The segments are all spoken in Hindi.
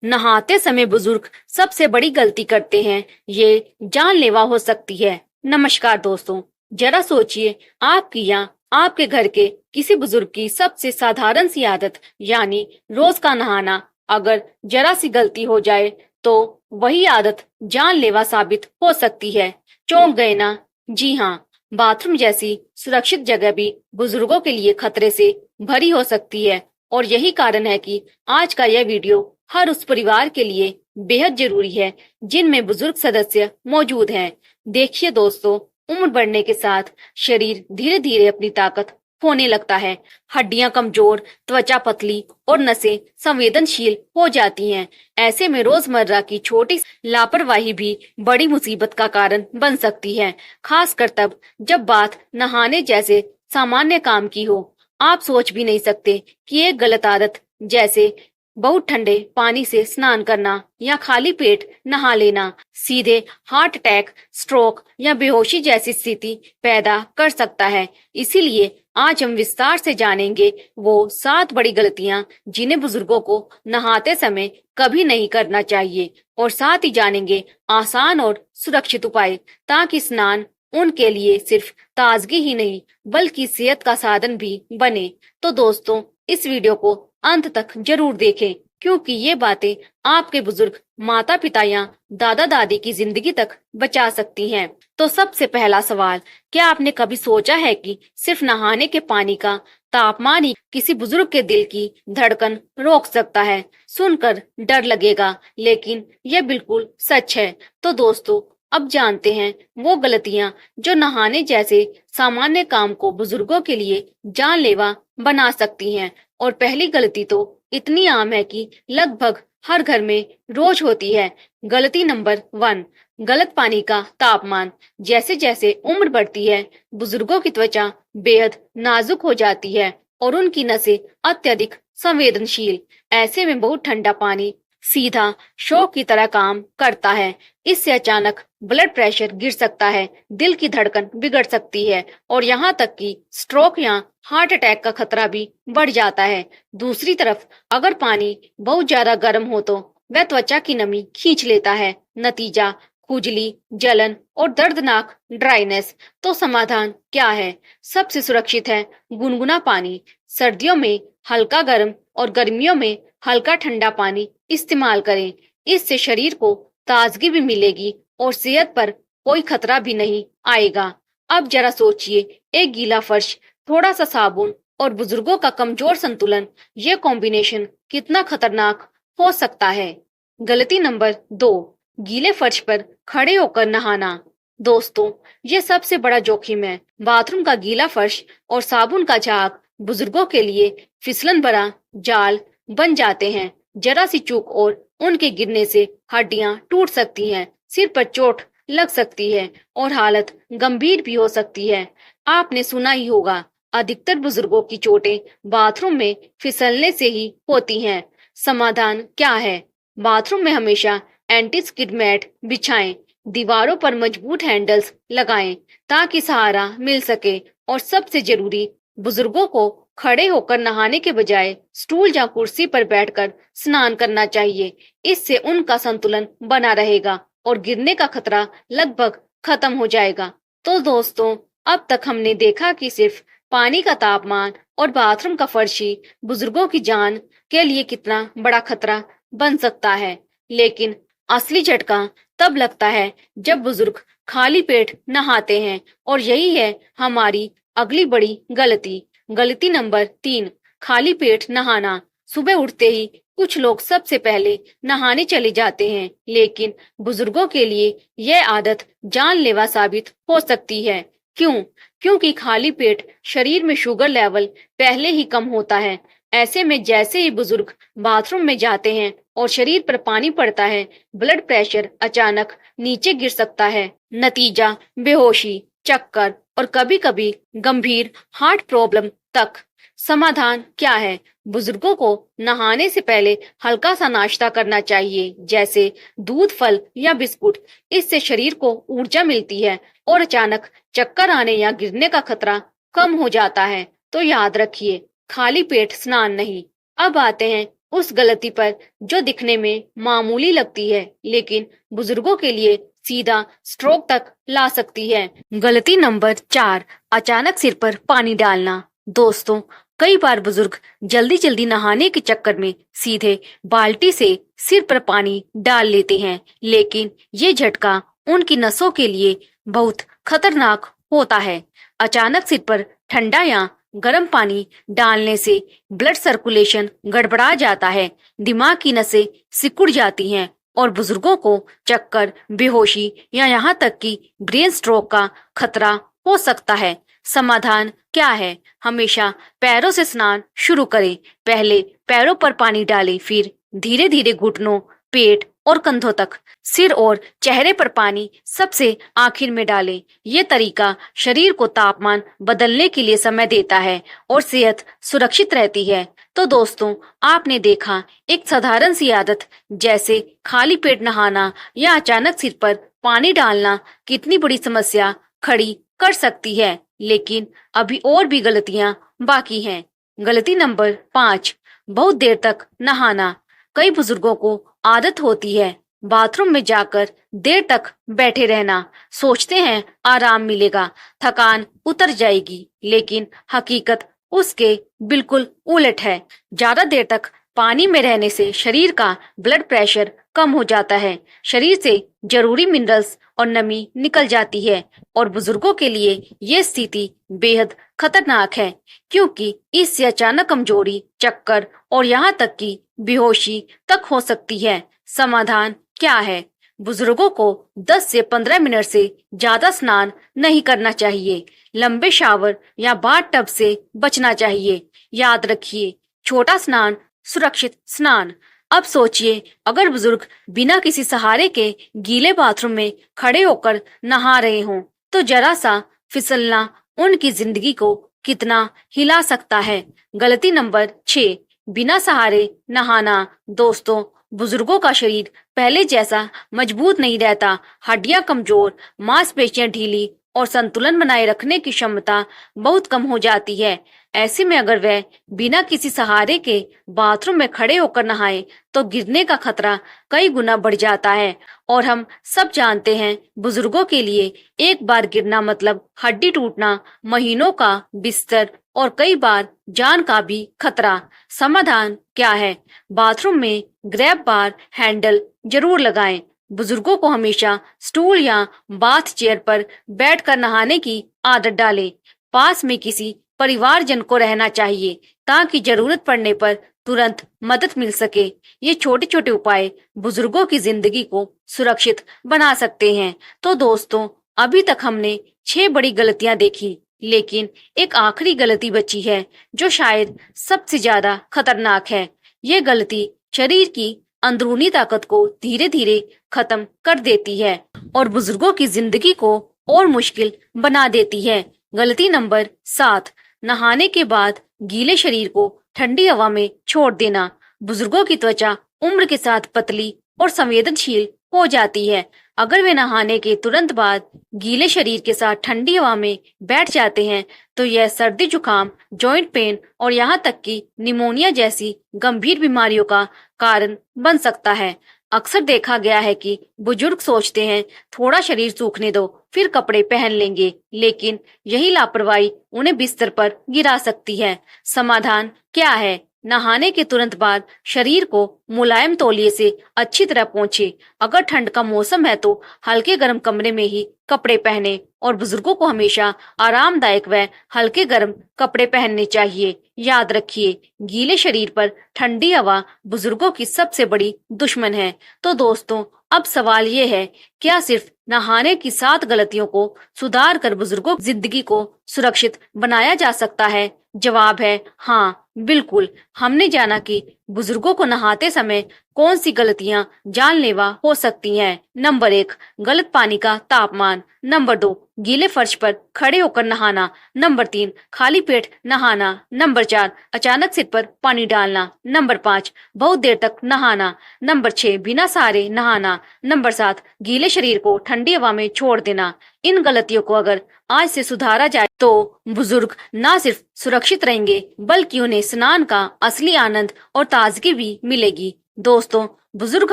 नहाते समय बुजुर्ग सबसे बड़ी गलती करते हैं, ये जानलेवा हो सकती है। नमस्कार दोस्तों, जरा सोचिए, आपकी या आपके घर के किसी बुजुर्ग की सबसे साधारण सी आदत यानी रोज का नहाना अगर जरा सी गलती हो जाए तो वही आदत जानलेवा साबित हो सकती है। चौंक गए ना? जी हाँ, बाथरूम जैसी सुरक्षित जगह भी बुजुर्गों के लिए खतरे से भरी हो सकती है। और यही कारण है कि आज का यह वीडियो हर उस परिवार के लिए बेहद जरूरी है जिनमें बुजुर्ग सदस्य मौजूद हैं। देखिए दोस्तों, उम्र बढ़ने के साथ शरीर धीरे धीरे अपनी ताकत खोने लगता है। हड्डियां कमजोर, त्वचा पतली और नसें संवेदनशील हो जाती हैं। ऐसे में रोजमर्रा की छोटी लापरवाही भी बड़ी मुसीबत का कारण बन सकती है, खासकर तब जब बात नहाने जैसे सामान्य काम की हो। आप सोच भी नहीं सकते कि एक गलत आदत जैसे बहुत ठंडे पानी से स्नान करना या खाली पेट नहा लेना सीधे हार्ट अटैक, स्ट्रोक या बेहोशी जैसी स्थिति पैदा कर सकता है। इसीलिए आज हम विस्तार से जानेंगे वो 7 बड़ी गलतियां जिन्हें बुजुर्गों को नहाते समय कभी नहीं करना चाहिए, और साथ ही जानेंगे आसान और सुरक्षित उपाय ताकि स्नान उनके लिए सिर्फ ताजगी ही नहीं बल्कि सेहत का साधन भी बने। तो दोस्तों, इस वीडियो को अंत तक जरूर देखें, क्योंकि ये बातें आपके बुजुर्ग माता पिता या दादा दादी की जिंदगी तक बचा सकती हैं। तो सबसे पहला सवाल, क्या आपने कभी सोचा है कि सिर्फ नहाने के पानी का तापमान ही किसी बुजुर्ग के दिल की धड़कन रोक सकता है? सुनकर डर लगेगा, लेकिन यह बिल्कुल सच है। तो दोस्तों, अब जानते हैं वो गलतियां जो नहाने जैसे सामान्य काम को बुजुर्गों के लिए जानलेवा बना सकती हैं। और पहली गलती तो इतनी आम है कि लगभग हर घर में रोज होती है। गलती नंबर 1, गलत पानी का तापमान। जैसे जैसे उम्र बढ़ती है, बुजुर्गों की त्वचा बेहद नाजुक हो जाती है और उनकी नसें अत्यधिक संवेदनशील। ऐसे में बहुत ठंडा पानी सीधा शॉक की तरह काम करता है। इससे अचानक ब्लड प्रेशर गिर सकता है, दिल की धड़कन बिगड़ सकती है और यहाँ तक कि स्ट्रोक या हार्ट अटैक का खतरा भी बढ़ जाता है। दूसरी तरफ अगर पानी बहुत ज्यादा गर्म हो तो वह त्वचा की नमी खींच लेता है। नतीजा खुजली, जलन और दर्दनाक ड्राइनेस। तो समाधान क्या है? सबसे सुरक्षित है गुनगुना पानी। सर्दियों में हल्का गर्म और गर्मियों में हल्का ठंडा पानी इस्तेमाल करें। इससे शरीर को ताजगी भी मिलेगी और सेहत पर कोई खतरा भी नहीं आएगा। अब जरा सोचिए, एक गीला फर्श, थोड़ा सा साबुन और बुजुर्गों का कमजोर संतुलन, ये कॉम्बिनेशन कितना खतरनाक हो सकता है। गलती नंबर 2, गीले फर्श पर खड़े होकर नहाना। दोस्तों, ये सबसे बड़ा जोखिम है। बाथरूम का गीला फर्श और साबुन का झाग बुजुर्गों के लिए फिसलन भरा जाल बन जाते हैं। जरा सी चूक और उनके गिरने से हड्डियां टूट सकती हैं, सिर पर चोट लग सकती है और हालत गंभीर भी हो सकती है। आपने सुना ही होगा, अधिकतर बुजुर्गों की चोटें बाथरूम में फिसलने से ही होती हैं। समाधान क्या है? बाथरूम में हमेशा एंटी स्किड मैट बिछाएं, दीवारों पर मजबूत हैंडल्स लगाएं ताकि सहारा मिल सके, और सबसे जरूरी, बुजुर्गों को खड़े होकर नहाने के बजाय स्टूल या कुर्सी पर बैठकर स्नान करना चाहिए। इससे उनका संतुलन बना रहेगा और गिरने का खतरा लगभग खत्म हो जाएगा। तो दोस्तों, अब तक हमने देखा कि सिर्फ पानी का तापमान और बाथरूम का फर्श ही बुजुर्गों की जान के लिए कितना बड़ा खतरा बन सकता है। लेकिन असली झटका तब लगता है जब बुजुर्ग खाली पेट नहाते हैं, और यही है हमारी अगली बड़ी गलती। गलती नंबर 3, खाली पेट नहाना। सुबह उठते ही कुछ लोग सबसे पहले नहाने चले जाते हैं, लेकिन बुजुर्गों के लिए यह आदत जानलेवा साबित हो सकती है। क्यों? क्योंकि खाली पेट शरीर में शुगर लेवल पहले ही कम होता है। ऐसे में जैसे ही बुजुर्ग बाथरूम में जाते हैं और शरीर पर पानी पड़ता है, ब्लड प्रेशर अचानक नीचे गिर सकता है। नतीजा बेहोशी, चक्कर और कभी कभी गंभीर हार्ट प्रॉब्लम तक। समाधान क्या है? बुजुर्गों को नहाने से पहले हल्का सा नाश्ता करना चाहिए, जैसे दूध, फल या बिस्कुट। इससे शरीर को ऊर्जा मिलती है और अचानक चक्कर आने या गिरने का खतरा कम हो जाता है। तो याद रखिए, खाली पेट स्नान नहीं। अब आते हैं उस गलती पर जो दिखने में मामूली लगती है लेकिन बुजुर्गों के लिए सीधा स्ट्रोक तक ला सकती है। गलती नंबर 4, अचानक सिर पर पानी डालना। दोस्तों, कई बार बुजुर्ग जल्दी जल्दी नहाने के चक्कर में सीधे बाल्टी से सिर पर पानी डाल लेते हैं, लेकिन ये झटका उनकी नसों के लिए बहुत खतरनाक होता है। अचानक सिर पर ठंडा या गर्म पानी डालने से ब्लड सर्कुलेशन गड़बड़ा जाता है, दिमाग की नसें सिकुड़ जाती हैं और बुजुर्गों को चक्कर, बेहोशी या यहाँ तक कि ब्रेन स्ट्रोक का खतरा हो सकता है। समाधान क्या है? हमेशा पैरों से स्नान शुरू करें। पहले पैरों पर पानी डालें, फिर धीरे धीरे घुटनों, पेट और कंधों तक। सिर और चेहरे पर पानी सबसे आखिर में डालें। ये तरीका शरीर को तापमान बदलने के लिए समय देता है और सेहत सुरक्षित रहती है। तो दोस्तों, आपने देखा, एक साधारण सी आदत जैसे खाली पेट नहाना या अचानक सिर पर पानी डालना कितनी बड़ी समस्या खड़ी कर सकती है। लेकिन अभी और भी गलतियां बाकी हैं। गलती नंबर 5, बहुत देर तक नहाना। कई बुजुर्गों को आदत होती है बाथरूम में जाकर देर तक बैठे रहना। सोचते हैं आराम मिलेगा, थकान उतर जाएगी, लेकिन हकीकत उसके बिल्कुल उलट है। ज्यादा देर तक पानी में रहने से शरीर का ब्लड प्रेशर कम हो जाता है, शरीर से जरूरी मिनरल्स और नमी निकल जाती है और बुजुर्गों के लिए ये स्थिति बेहद खतरनाक है, क्योंकि इससे अचानक कमजोरी, चक्कर और यहाँ तक कि बेहोशी तक हो सकती है। समाधान क्या है? बुजुर्गों को 10 से 15 मिनट से ज्यादा स्नान नहीं करना चाहिए। लंबे शावर या बाथ टब से बचना चाहिए। याद रखिए, छोटा स्नान सुरक्षित स्नान। अब सोचिए, अगर बुजुर्ग बिना किसी सहारे के गीले बाथरूम में खड़े होकर नहा रहे हों, तो जरा सा फिसलना उनकी जिंदगी को कितना हिला सकता है। गलती नंबर 6, बिना सहारे नहाना। दोस्तों, बुजुर्गों का शरीर पहले जैसा मजबूत नहीं रहता। हड्डियां कमजोर, मांसपेशियां ढीली और संतुलन बनाए रखने की क्षमता बहुत कम हो जाती है। ऐसे में अगर वह बिना किसी सहारे के बाथरूम में खड़े होकर नहाए तो गिरने का खतरा कई गुना बढ़ जाता है। और हम सब जानते हैं, बुजुर्गों के लिए एक बार गिरना मतलब हड्डी टूटना, महीनों का बिस्तर और कई बार जान का भी खतरा। समाधान क्या है? बाथरूम में ग्रैब बार हैंडल जरूर लगाएं। बुजुर्गों को हमेशा स्टूल या बाथ चेयर पर बैठकर नहाने की आदत डालें। पास में किसी परिवारजन को रहना चाहिए ताकि जरूरत पड़ने पर तुरंत मदद मिल सके। ये छोटे छोटे उपाय बुजुर्गों की जिंदगी को सुरक्षित बना सकते हैं। तो दोस्तों, अभी तक हमने 6 बड़ी गलतियां देखी, लेकिन एक आखिरी गलती बची है जो शायद सबसे ज्यादा खतरनाक है। ये गलती शरीर की अंदरूनी ताकत को धीरे धीरे खत्म कर देती है और बुजुर्गों की जिंदगी को और मुश्किल बना देती है। गलती नंबर 7, नहाने के बाद गीले शरीर को ठंडी हवा में छोड़ देना। बुजुर्गों की त्वचा उम्र के साथ पतली और संवेदनशील हो जाती है। अगर वे नहाने के तुरंत बाद गीले शरीर के साथ ठंडी हवा में बैठ जाते हैं तो यह सर्दी, जुकाम, जॉइंट पेन और यहाँ तक कि निमोनिया जैसी गंभीर बीमारियों का कारण बन सकता है। अक्सर देखा गया है कि बुजुर्ग सोचते हैं थोड़ा शरीर सूखने दो फिर कपड़े पहन लेंगे, लेकिन यही लापरवाही उन्हें बिस्तर पर गिरा सकती है। समाधान क्या है? नहाने के तुरंत बाद शरीर को मुलायम तौलिए से अच्छी तरह पोंछे। अगर ठंड का मौसम है तो हल्के गर्म कमरे में ही कपड़े पहने और बुजुर्गों को हमेशा आरामदायक व हल्के गर्म कपड़े पहनने चाहिए। याद रखिए, गीले शरीर पर ठंडी हवा बुजुर्गों की सबसे बड़ी दुश्मन है। तो दोस्तों, अब सवाल ये है, क्या सिर्फ नहाने की 7 गलतियों को सुधार कर बुजुर्गों की जिंदगी को सुरक्षित बनाया जा सकता है? जवाब है हाँ, बिल्कुल। हमने जाना कि बुजुर्गों को नहाते समय कौन सी गलतियां जानलेवा हो सकती हैं। नंबर 1, गलत पानी का तापमान। नंबर 2, गीले फर्श पर खड़े होकर नहाना। नंबर 3, खाली पेट नहाना। नंबर 4, अचानक सिर पर पानी डालना। नंबर 5, बहुत देर तक नहाना। नंबर 6, बिना सहारे नहाना। नंबर 7, गीले शरीर को ठंडी हवा में छोड़ देना। इन गलतियों को अगर आज से सुधारा जाए तो बुजुर्ग न सिर्फ सुरक्षित रहेंगे बल्कि उन्हें स्नान का असली आनंद और ताजगी भी मिलेगी। दोस्तों, बुजुर्ग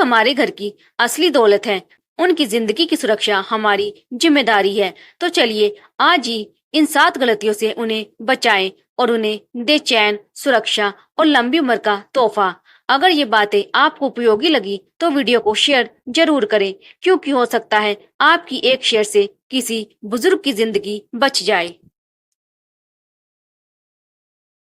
हमारे घर की असली दौलत है। उनकी जिंदगी की सुरक्षा हमारी जिम्मेदारी है। तो चलिए आज ही इन 7 गलतियों से उन्हें बचाएं और उन्हें दे चैन, सुरक्षा और लंबी उम्र का तोहफा। अगर ये बातें आपको उपयोगी लगी तो वीडियो को शेयर जरूर करें, क्योंकि हो सकता है आपकी एक शेयर से किसी बुजुर्ग की जिंदगी बच जाए।